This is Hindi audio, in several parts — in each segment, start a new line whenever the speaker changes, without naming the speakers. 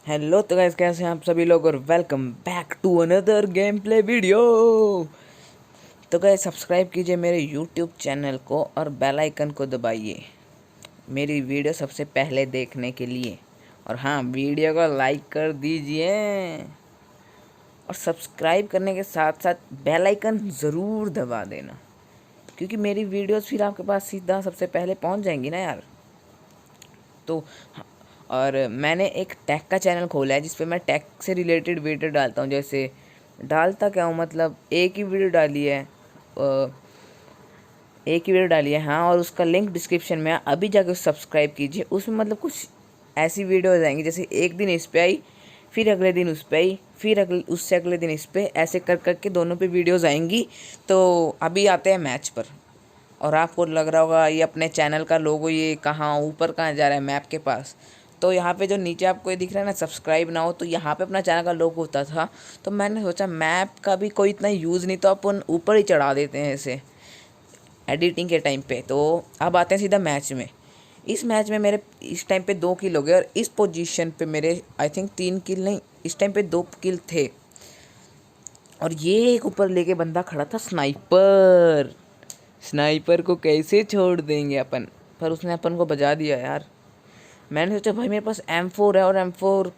हेलो तो गाइस, कैसे हैं आप सभी लोग और welcome back to another game play video. तो गाइस, सब्सक्राइब कीजिए मेरे यूट्यूब चैनल को और बेल आइकन को दबाइए मेरी वीडियो सबसे पहले देखने के लिए। और हाँ, वीडियो को लाइक कर दीजिए और सब्सक्राइब करने के साथ साथ बेल आइकन ज़रूर दबा देना, क्योंकि मेरी वीडियोस फिर आपके पास सीधा सबसे पहले पहुंच जाएंगी ना यार। तो और मैंने एक टैग का चैनल खोला है जिस पे मैं टैग से रिलेटेड वीडियो डालता हूँ। जैसे डालता क्या हूँ, मतलब एक ही वीडियो डाली है, हाँ, और उसका लिंक डिस्क्रिप्शन में है। अभी जाकर सब्सक्राइब कीजिए। उसमें मतलब कुछ ऐसी वीडियो हो जाएंगी, जैसे एक दिन इस पे आई, फिर अगले दिन उस पे आई, फिर उससे अगले दिन इस पे, ऐसे कर करके दोनों पे वीडियोज़ आएंगी। तो अभी आते हैं मैच पर। और आपको लग रहा होगा ये अपने चैनल का लोगो ये कहाँ ऊपर कहाँ जा रहा है, मैप के पास। तो यहाँ पे जो नीचे आपको ये दिख रहा है ना, सब्सक्राइब ना हो, तो यहाँ पे अपना चैनल का लोगो होता था। तो मैंने सोचा मैप का भी कोई इतना यूज़ नहीं, तो अपन ऊपर ही चढ़ा देते हैं इसे एडिटिंग के टाइम पे। तो अब आते हैं सीधा मैच में। इस मैच में मेरे इस टाइम पे 2 किल हो गए और इस पोजीशन पे मेरे आई थिंक 3 किल नहीं, इस टाइम पे 2 किल थे। और ये एक ऊपर लेके बंदा खड़ा था, स्नाइपर। स्नाइपर को कैसे छोड़ देंगे अपन, पर उसने अपन को बजा दिया यार। मैंने सोचा भाई मेरे पास M4 है और M4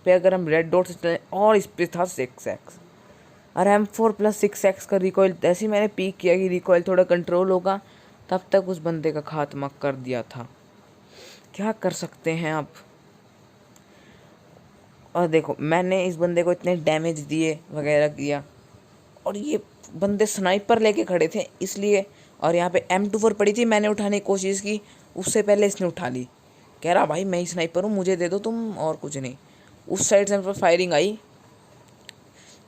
पे अगर हम रेड डॉट से चले, और इस पे था 6x। और M4 प्लस 6x का रिकॉइल, ऐसे ही मैंने पीक किया कि रिकॉइल थोड़ा कंट्रोल होगा, तब तक उस बंदे का खात्मा कर दिया था। क्या कर सकते हैं आप। और देखो, मैंने इस बंदे को इतने डैमेज दिए वगैरह किया, और ये बंदे स्नाइपर लेके खड़े थे इसलिए। और यहाँ पे M24 पड़ी थी, मैंने उठाने की कोशिश की, उससे पहले इसने उठा ली। कह रहा भाई मैं ही स्नाइपर हूँ, मुझे दे दो तुम, और कुछ नहीं। उस साइड से मेरे फायरिंग आई,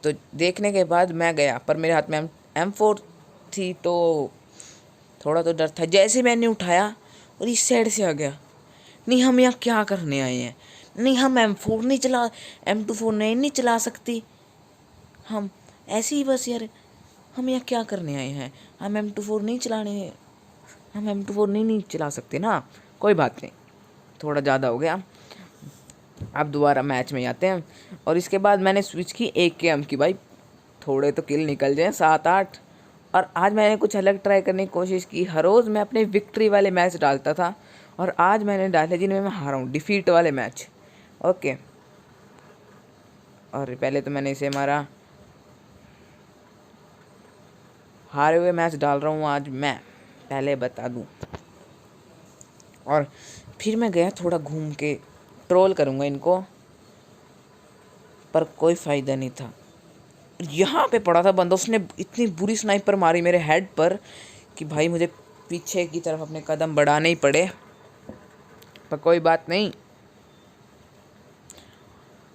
तो देखने के बाद मैं गया, पर मेरे हाथ में M4 थी, तो थोड़ा तो डर था। जैसे मैंने उठाया और इस साइड से आ गया। नहीं, हम यहाँ क्या करने आए हैं, नहीं हम M4 नहीं चला, M24 नहीं चला सकती हम, ऐसे ही बस यार। हम यहाँ क्या करने आए हैं, हम M24 नहीं चलाने, हम M24 नहीं चला सकते ना। कोई बात नहीं, थोड़ा ज़्यादा हो गया। अब दोबारा मैच में आते हैं। और इसके बाद मैंने स्विच की AKM की। भाई थोड़े तो किल निकल जाए, 7-8। और आज मैंने कुछ अलग ट्राई करने की कोशिश की। हर रोज़ मैं अपने विक्ट्री वाले मैच डालता था, और आज मैंने डाले जिनमें मैं हारा हूँ, डिफीट वाले मैच। ओके, और पहले तो मैंने इसे मारा। हारे हुए मैच डाल रहा हूँ आज मैं, पहले बता दूँ। और फिर मैं गया थोड़ा घूम के, ट्रोल करूँगा इनको, पर कोई फ़ायदा नहीं था। यहाँ पे पड़ा था बंदा, उसने इतनी बुरी स्नाइपर मारी मेरे हेड पर कि भाई मुझे पीछे की तरफ अपने कदम बढ़ाने ही पड़े, पर कोई बात नहीं।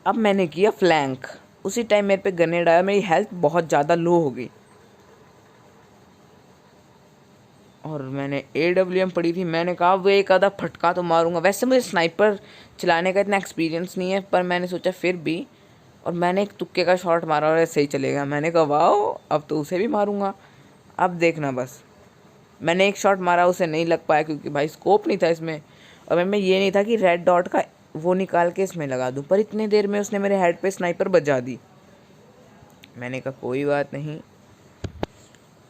अब मैंने किया फ्लैंक। उसी टाइम मेरे पे ग्रेनेड आया, मेरी हेल्थ बहुत ज़्यादा लो हो गई, और मैंने AWM पड़ी थी। मैंने कहा वो एक आधा फटका तो मारूंगा। वैसे मुझे स्नाइपर चलाने का इतना एक्सपीरियंस नहीं है, पर मैंने सोचा फिर भी। और मैंने एक तुक्के का शॉट मारा और सही चलेगा। मैंने कहा वाह, अब तो उसे भी मारूंगा। अब देखना बस। मैंने एक शॉट मारा, उसे नहीं लग पाया क्योंकि भाई स्कोप नहीं था इसमें, और मैं ये नहीं था कि रेड डॉट का वो निकाल के इसमें लगा दूँ। पर इतने देर में उसने मेरे हेड पे स्नाइपर बजा दी। मैंने कहा कोई बात नहीं।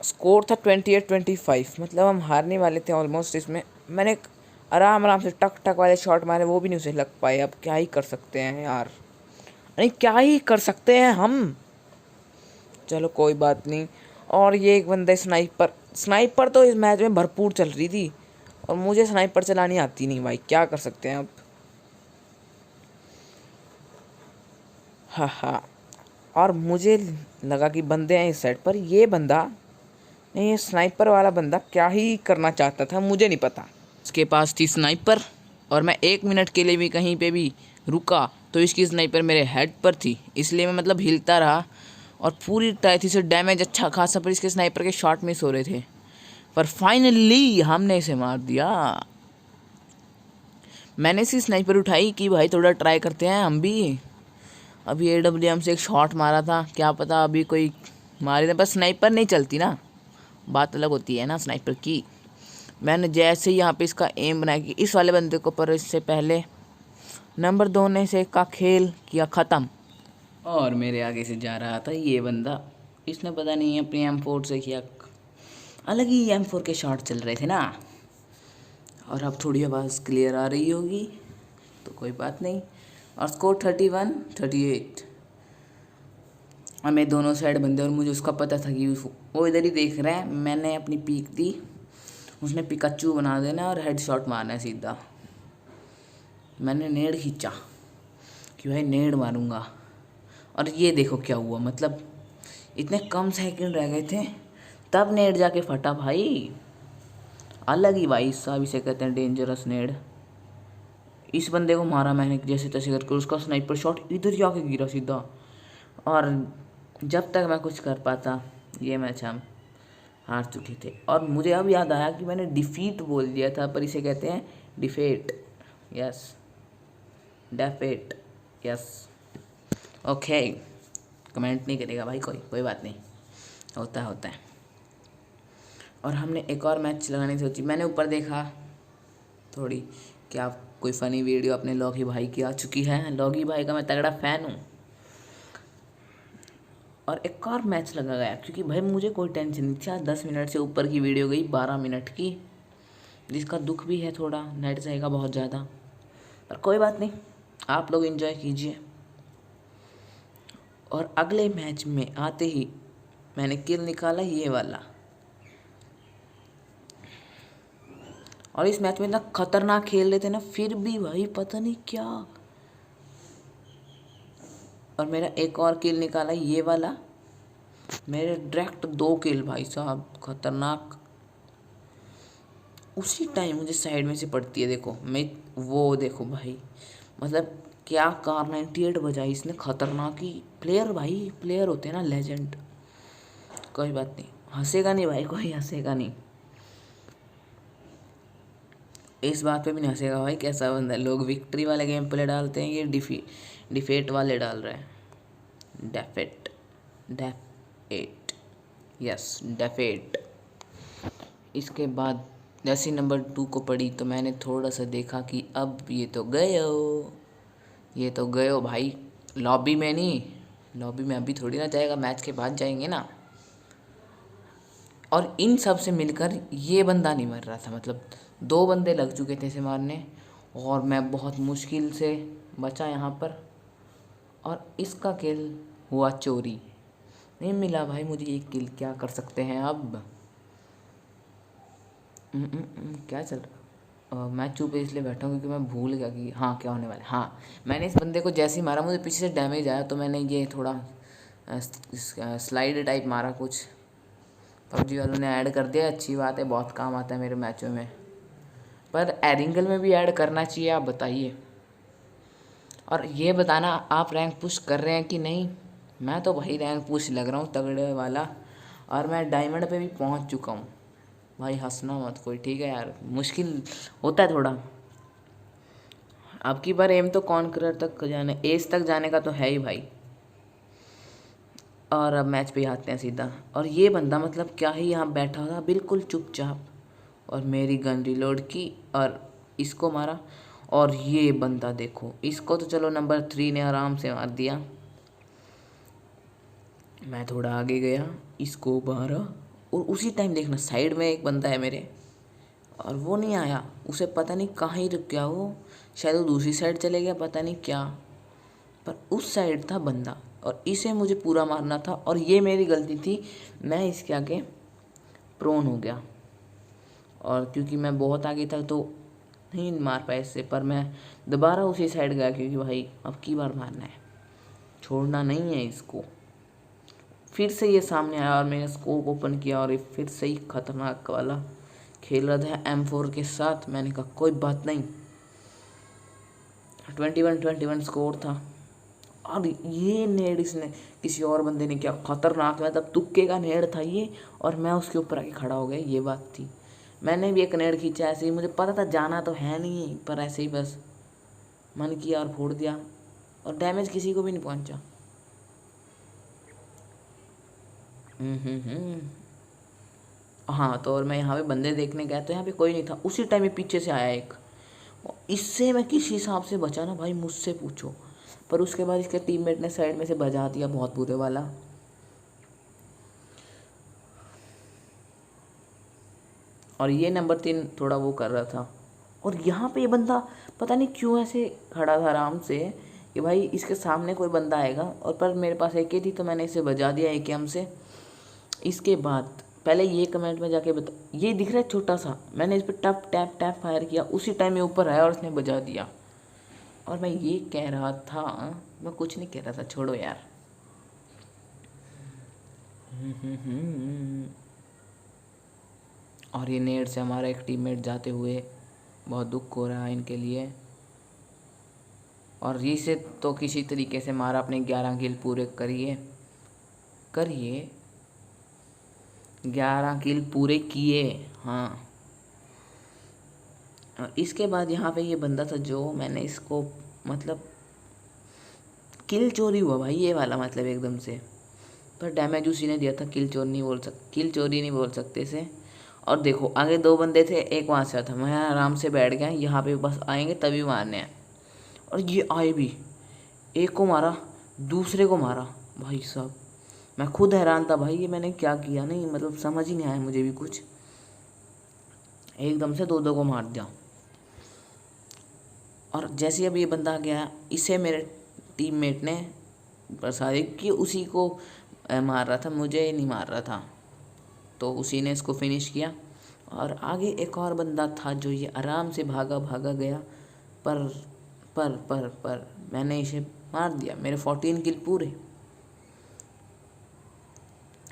स्कोर था 28-25, मतलब हम हारने वाले थे ऑलमोस्ट। इसमें मैंने आराम आराम से टक टक वाले शॉट मारे, वो भी नहीं उसे लग पाए। अब क्या ही कर सकते हैं यार, नहीं क्या ही कर सकते हैं हम। चलो कोई बात नहीं। और ये एक बंदा स्नाइपर, स्नाइपर तो इस मैच में भरपूर चल रही थी, और मुझे स्नाइपर चलानी आती नहीं भाई, क्या कर सकते हैं अब। हाँ हाँ, और मुझे लगा कि बंदे हैं इस साइड पर। ये बंदा नहीं, ये स्नाइपर वाला बंदा क्या ही करना चाहता था मुझे नहीं पता। इसके पास थी स्नाइपर, और मैं 1 मिनट के लिए भी कहीं पे भी रुका तो इसकी स्नाइपर मेरे हेड पर थी, इसलिए मैं मतलब हिलता रहा। और पूरी टाई थी से डैमेज अच्छा खासा, पर इसके स्नाइपर के शॉट मिस हो रहे थे। पर फाइनली हमने इसे मार दिया। मैंने इसी स्नाइपर उठाई कि भाई थोड़ा ट्राई करते हैं हम भी। अभी AWM से एक शॉट मारा था, क्या पता अभी कोई मारे थे, पर स्नाइपर नहीं चलती ना, बात अलग होती है ना स्नाइपर की। मैंने जैसे ही यहाँ पे इसका एम बनाया कि इस वाले बंदे को, पर इससे पहले नंबर 2 ने से का खेल किया ख़त्म। और मेरे आगे से जा रहा था ये बंदा, इसने पता नहीं अपनी M4 से किया, अलग ही M4 के शॉट चल रहे थे ना। और अब थोड़ी आवाज़ क्लियर आ रही होगी तो कोई बात नहीं। और स्कोर 31-38 और मैं दोनों साइड बंदे, और मुझे उसका पता था कि वो इधर ही देख रहे हैं। मैंने अपनी पीक दी, उसने पिकाचू बना देना और हेडशॉट मारना है सीधा। मैंने नेड खींचा कि भाई नेड मारूंगा, और ये देखो क्या हुआ, मतलब इतने कम सेकंड रह गए थे तब नेड जाके फटा भाई। अलग ही भाई साहब, इसे कहते हैं डेंजरस नेड। इस बंदे को मारा मैंने जैसे तैसे करके, उसका स्नाइपर शॉट इधर जाके गिरा सीधा। और जब तक मैं कुछ कर पाता ये मैच हम हार चुके थे। और मुझे अब याद आया कि मैंने डिफीट बोल दिया था, पर इसे कहते हैं defeat. Yes, defeat, yes. Okay, comment नहीं करेगा भाई कोई बात नहीं, होता है। और हमने एक और मैच लगाने की सोची। मैंने ऊपर देखा थोड़ी क्या कोई फ़नी वीडियो अपने लॉगी भाई की आ चुकी है। लॉगी भाई का मैं तगड़ा फ़ैन हूँ। और एक और मैच लगा गया, क्योंकि भाई मुझे कोई टेंशन नहीं था। 10 मिनट से ऊपर की वीडियो गई 12 मिनट की, जिसका दुख भी है थोड़ा, नेट जाएगा बहुत ज़्यादा, पर कोई बात नहीं, आप लोग एंजॉय कीजिए। और अगले मैच में आते ही मैंने किल निकाला ये वाला। और इस मैच में इतना खतरनाक खेल रहे थे ना, फिर भी भाई पता नहीं क्या। और मेरा एक और किल निकाला ये वाला, मेरे डायरेक्ट 2 किल भाई साहब, खतरनाक। उसी टाइम मुझे साइड में से पड़ती है, देखो मैं वो देखो भाई, मतलब क्या कार 98 बजाई इसने, खतरनाक ही प्लेयर भाई, प्लेयर होते हैं ना लेजेंड। कोई बात नहीं, हंसेगा नहीं भाई, कोई हंसेगा नहीं, इस बात पे भी नहीं हंसेगा भाई। कैसा बंदा है, लोग विक्ट्री वाले गेम प्ले डालते हैं, ये डिफेट वाले डाल रहे हैं। डेफेट, यस डेफेट। इसके बाद जैसे नंबर 2 को पड़ी तो मैंने थोड़ा सा देखा कि अब ये तो गए भाई। लॉबी में नहीं, लॉबी में अभी थोड़ी ना जाएगा, मैच के बाद जाएंगे ना। और इन सब से मिलकर ये बंदा नहीं मर रहा था, मतलब 2 बंदे लग चुके थे इसे मारने, और मैं बहुत मुश्किल से बचा यहाँ पर। और इसका किल हुआ चोरी, नहीं मिला भाई मुझे ये किल। क्या कर सकते हैं अब। क्या चल रहा, मैं चुप इसलिए बैठा हूँ क्योंकि मैं भूल गया कि हाँ क्या होने वाला है। हाँ, मैंने इस बंदे को जैसे ही मारा, मुझे पीछे से डैमेज आया, तो मैंने ये थोड़ा स्लाइड टाइप मारा कुछ। पबजी वालों ने ऐड कर दिया, अच्छी बात है, बहुत काम आता है मेरे मैचों में। पर एरिंगल में भी ऐड करना चाहिए, आप बताइए। और ये बताना आप रैंक पुश कर रहे हैं कि नहीं। मैं तो भाई रैंक पुश लग रहा हूँ तगड़े वाला, और मैं डायमंड पे भी पहुँच चुका हूँ भाई। हंसना मत कोई, ठीक है यार, मुश्किल होता है थोड़ा। अब की बार एम तो कॉन्करर तक जाने, एस तक जाने का तो है ही भाई। और अब मैच पे आते हैं सीधा। और ये बंदा मतलब क्या ही यहाँ बैठा था बिल्कुल चुपचाप, और मेरी गन रिलोड की और इसको मारा। और ये बंदा देखो, इसको तो चलो नंबर 3 ने आराम से मार दिया। मैं थोड़ा आगे गया, इसको मारा, और उसी टाइम देखना साइड में एक बंदा है मेरे, और वो नहीं आया। उसे पता नहीं कहाँ ही रुक गया वो, शायद वो दूसरी साइड चले गया, पता नहीं क्या, पर उस साइड था बंदा, और इसे मुझे पूरा मारना था। और ये मेरी गलती थी, मैं इसके आगे प्रोन हो गया, और क्योंकि मैं बहुत आगे था तो नहीं मार पाया इससे। पर मैं दोबारा उसी साइड गया, क्योंकि भाई अब की बार मारना है, छोड़ना नहीं है इसको। फिर से ये सामने आया और मैंने स्कोप ओपन किया, और ये फिर से ही खतरनाक वाला खेल रहा था M4 के साथ। मैंने कहा कोई बात नहीं, 21-21 स्कोर था। और ये नेड इसने किसी और बंदे ने किया, खतरनाक, मतलब तुक्के का नेड था ये, और मैं उसके ऊपर आके खड़ा हो गया, ये बात थी। मैंने भी एक नेड खींचा ऐसे ही, मुझे पता था जाना तो है नहीं, पर ऐसे ही बस मन किया और फोड़ दिया, और डैमेज किसी को भी नहीं पहुंचा। हाँ, तो और मैं यहाँ पे बंदे देखने गया तो यहाँ पे कोई नहीं था। उसी टाइम में पीछे से आया एक, इससे मैं किस हिसाब से बचा ना भाई, मुझसे पूछो। पर उसके बाद इसके टीममेट ने साइड में से बजा दिया बहुत बुरे वाला। और ये नंबर 3 थोड़ा वो कर रहा था। और यहाँ पे ये बंदा पता नहीं क्यों ऐसे खड़ा था आराम से कि भाई इसके सामने कोई बंदा आएगा, और पर मेरे पास AK थी तो मैंने इसे बजा दिया AKM से। इसके बाद पहले ये कमेंट में जाके बता, ये दिख रहा है छोटा सा, मैंने इस पर टप टैप टैप फायर किया, उसी टाइम ये ऊपर आया और उसने बजा दिया। और मैं ये कह रहा था, मैं कुछ नहीं कह रहा था, छोड़ो यार। और ये नेट से हमारा एक टीममेट जाते हुए बहुत दुख हो रहा है इनके लिए। और इसे तो किसी तरीके से मारा, अपने 11 किल पूरे करिए 11 किल पूरे किए। हाँ, और इसके बाद यहाँ पे ये बंदा था जो मैंने इसको मतलब किल चोरी हुआ भाई ये वाला, मतलब एकदम से। पर डैमेज उसी ने दिया था, किल चोरी नहीं बोल सकते इसे। और देखो आगे 2 बंदे थे, एक वहाँ से आता, मैं आराम से बैठ गया यहाँ पे, बस आएंगे तभी मारने हैं। और ये आए भी, एक को मारा, दूसरे को मारा। भाई साहब मैं खुद हैरान था भाई, ये मैंने क्या किया, नहीं मतलब समझ ही नहीं आया मुझे भी कुछ, एकदम से 2 को मार दिया। और जैसे अब ये बंदा गया, इसे मेरे टीममेट ने बरसाया कि उसी को मार रहा था, मुझे नहीं मार रहा था, तो उसी ने इसको फिनिश किया। और आगे एक और बंदा था जो ये आराम से भागा गया, पर मैंने इसे मार दिया, मेरे 14 किल पूरे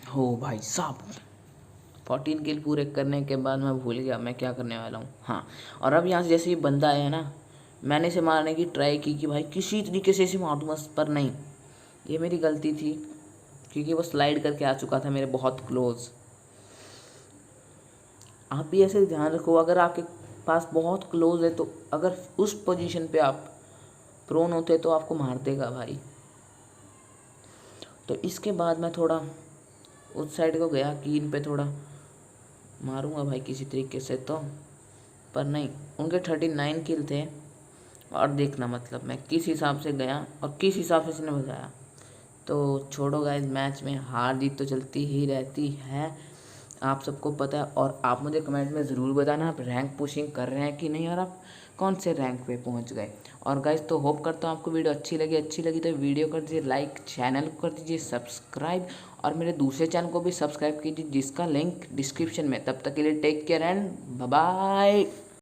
हो भाई साहब। 14 किल पूरे करने के बाद मैं भूल गया मैं क्या करने वाला हूँ। हाँ, और अब यहाँ से जैसे ये बंदा आया ना, मैंने इसे मारने की ट्राई की कि भाई किसी तरीके से इसे मार दूँ बस, पर नहीं, ये मेरी गलती थी क्योंकि वो स्लाइड करके आ चुका था मेरे बहुत क्लोज। आप भी ऐसे ध्यान रखो, अगर आपके पास बहुत क्लोज है तो अगर उस पोजीशन पे आप प्रोन होते तो आपको मार देगा भाई। तो इसके बाद मैं थोड़ा उस साइड को गया कि इन पे थोड़ा मारूंगा भाई किसी तरीके से, तो पर नहीं, उनके 39 किल थे। और देखना मतलब मैं किस हिसाब से गया और किस हिसाब से इसने बजाया। तो छोड़ो गाइस, मैच में हार जीत तो चलती ही रहती है, आप सबको पता है। और आप मुझे कमेंट में ज़रूर बताना आप रैंक पुशिंग कर रहे हैं कि नहीं, और आप कौन से रैंक पे पहुंच गए। और गाइस तो होप करता हूँ आपको वीडियो अच्छी लगी तो वीडियो कर दीजिए लाइक, चैनल को कर दीजिए सब्सक्राइब, और मेरे दूसरे चैनल को भी सब्सक्राइब कीजिए जिसका लिंक डिस्क्रिप्शन में। तब तक के लिए take care and bye bye.